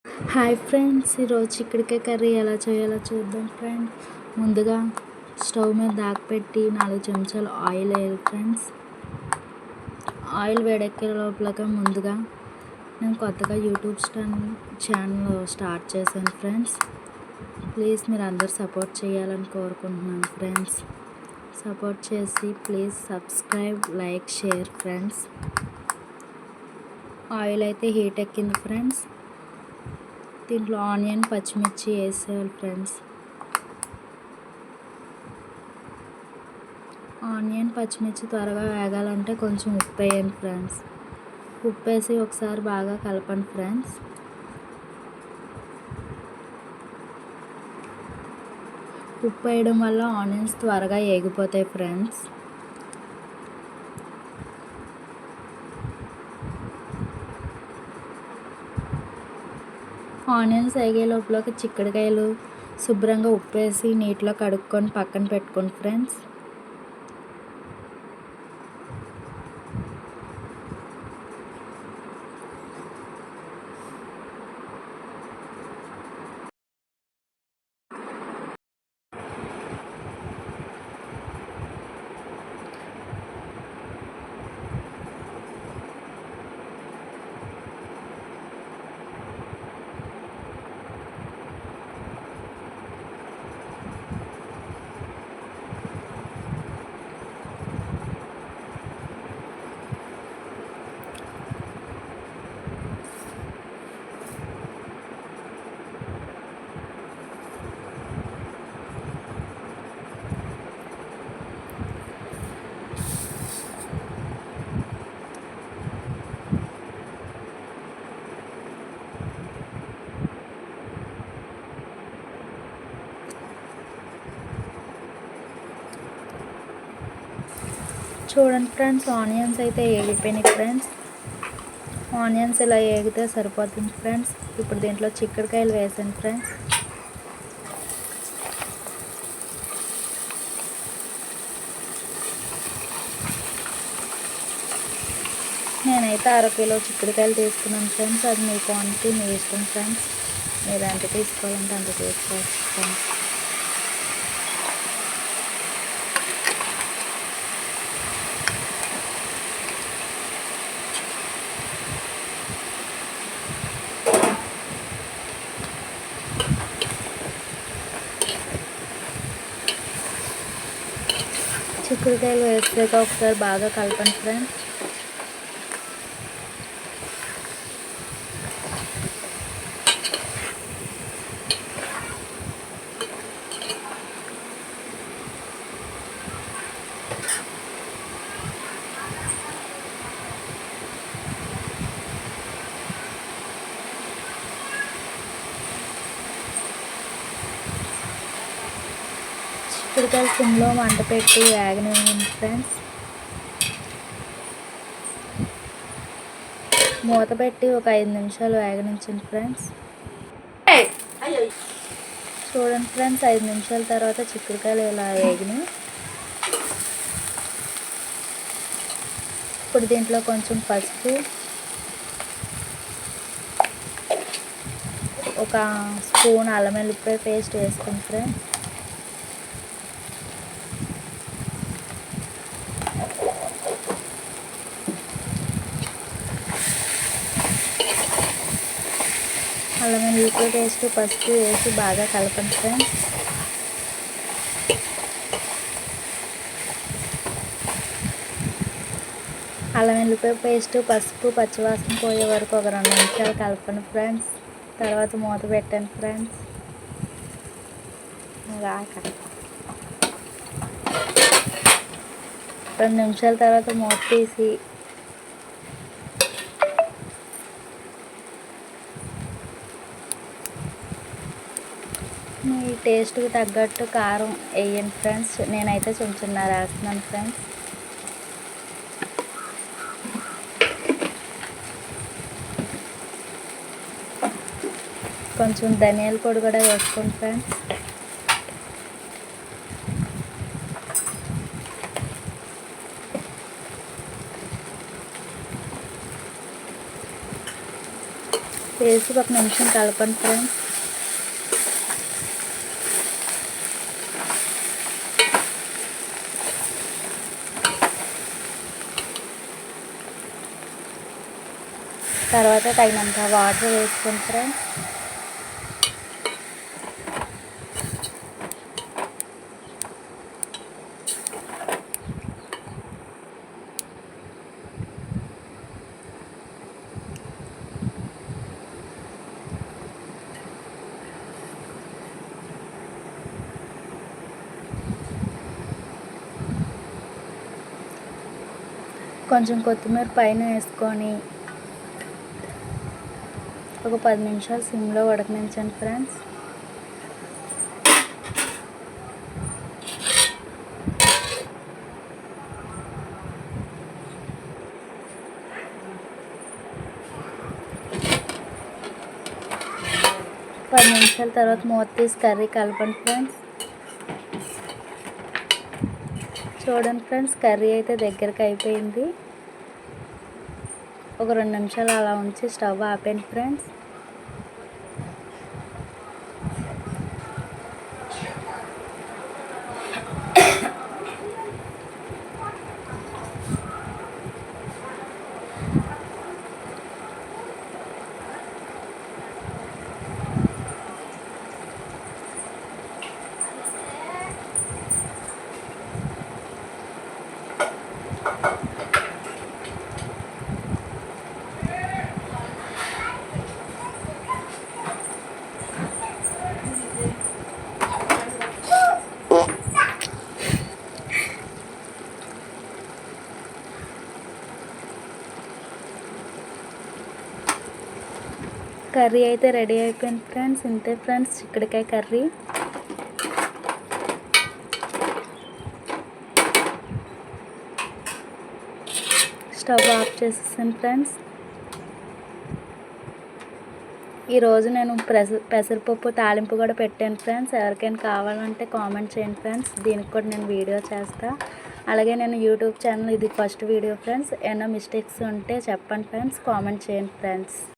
Hi friends, ఈరోజు చిక్కుడుకాయ curry ఎలా చేయాలో చూద్దాం ఫ్రెండ్స్. ముందుగా స్టవ్ మీద దాకపెట్టి 4 చెంచాలు ఆయిల్ వేయాలి ఫ్రెండ్స్. ఆయిల్ వేడెక్కే లోపలగా ముందుగా నేను కొత్తగా యూట్యూబ్ ఛానల్ స్టార్ట్ చేశాను ఫ్రెండ్స్. ప్లీజ్ మీరు అందరు సపోర్ట్ చేయాలని కోరుకుంటున్నాను ఫ్రెండ్స్. సపోర్ట్ చేసి please subscribe, like, share friends. Oil అయితే హీట్ ఎక్కింది ఫ్రెండ్స్. దీంట్లో ఆనియన్, పచ్చిమిర్చి వేసేయాలి ఫ్రెండ్స్. ఆనియన్, పచ్చిమిర్చి త్వరగా వేగాలంటే కొంచెం ఉప్పు వేయండి ఫ్రెండ్స్. ఉప్పు వేసి ఒకసారి బాగా కలపండి ఫ్రెండ్స్. ఉప్పు వేయడం వల్ల ఆనియన్స్ త్వరగా వేగిపోతాయి ఫ్రెండ్స్. ఆనియన్స్ వేగే లోపలకి చిక్కుడుకాయలు శుభ్రంగా ఉప్పు వేసి నీటిలో కడుక్కొని పక్కన పెట్టుకోండి ఫ్రెండ్స్. చూడండి ఫ్రెండ్స్, ఆనియన్స్ అయితే వేగిపోయినాయి ఫ్రెండ్స్. ఆనియన్స్ ఇలా వేగితే సరిపోతుంది ఫ్రెండ్స్. ఇప్పుడు దీంట్లో చిక్కుడుకాయలు వేసాను ఫ్రెండ్స్. నేనైతే 1/2 కిలో చిక్కుడుకాయలు తీసుకున్నాను ఫ్రెండ్స్. అది మీ క్వాంటిటీ మీ ఇష్టం ఫ్రెండ్స్. మీరు ఎంత తీసుకోవాలంటే అంత తీసుకోవచ్చు ఫ్రెండ్స్. చిక్కుడుకాయలు వేసాక ఒకసారి బాగా కలపండి ఫ్రెండ్స్. చిక్కుడుకాయలు సిమ్లో మంట పెట్టి వేగనివ్వండి ఫ్రెండ్స్. మూత పెట్టి ఒక 5 నిమిషాలు వేగనించండి ఫ్రెండ్స్. చూడండి ఫ్రెండ్స్, 5 నిమిషాల తర్వాత చిక్కుడుకాయలు ఇలా వేగినాయి. ఇప్పుడు దీంట్లో కొంచెం పసుపు, ఒక స్పూన్ అల్లం వెల్లుల్లిపాయ పేస్ట్ వేసుకోండి ఫ్రెండ్స్. అల్లం వెల్లుల్లిపాయ పేస్ట్, పసుపు వేసి బాగా కలపండి ఫ్రెండ్స్. అల్లం వెల్లుల్లిపాయ పేస్ట్, పసుపు పచ్చివాసన పోయే వరకు ఒక 2 నిమిషాలు కలపండి ఫ్రెండ్స్. తర్వాత మూత పెట్టండి ఫ్రెండ్స్. 2 నిమిషాల తర్వాత మూత తీసి మీ టేస్ట్కి తగ్గట్టు కారం వేయండి ఫ్రెండ్స్. నేనైతే చెంచున్నర వేస్తున్నాను ఫ్రెండ్స్. కొంచెం ధనియాల పొడి కూడా వేసుకోండి ఫ్రెండ్స్. వేసి ఒక నిమిషం కలపండి ఫ్రెండ్స్. తర్వాత తగినంత వాటర్ వేసుకోండి ఫ్రెండ్స్. కొంచెం కొత్తిమీర పైన వేసుకొని ఒక 10 నిమిషాలు సిమ్లో ఉడకనించండి ఫ్రెండ్స్. పది నిమిషాల తర్వాత మూత తీసి కర్రీ కలపండి ఫ్రెండ్స్. చూడండి ఫ్రెండ్స్, కర్రీ అయితే దగ్గరికి అయిపోయింది. ఒక 2 నిమిషాలు అలా ఉంచి స్టవ్ ఆపండి ఫ్రెండ్స్. కర్రీ అయితే రెడీ అయిపోయింది ఫ్రెండ్స్. ఇంతే ఫ్రెండ్స్ చిక్కుడుకాయ కర్రీ. స్టవ్ ఆఫ్ చేసేసాను ఫ్రెండ్స్. ఈరోజు నేను పెసరపప్పు తాలింపు కూడా పెట్టాను ఫ్రెండ్స్. ఎవరికైనా కావాలంటే కామెంట్ చేయండి ఫ్రెండ్స్. దీనికి కూడా నేను వీడియో చేస్తాను. అలాగే నేను యూట్యూబ్ ఛానల్ ఇది ఫస్ట్ వీడియో ఫ్రెండ్స్. ఏమైనా మిస్టేక్స్ ఉంటే చెప్పండి ఫ్రెండ్స్. కామెంట్ చేయండి ఫ్రెండ్స్.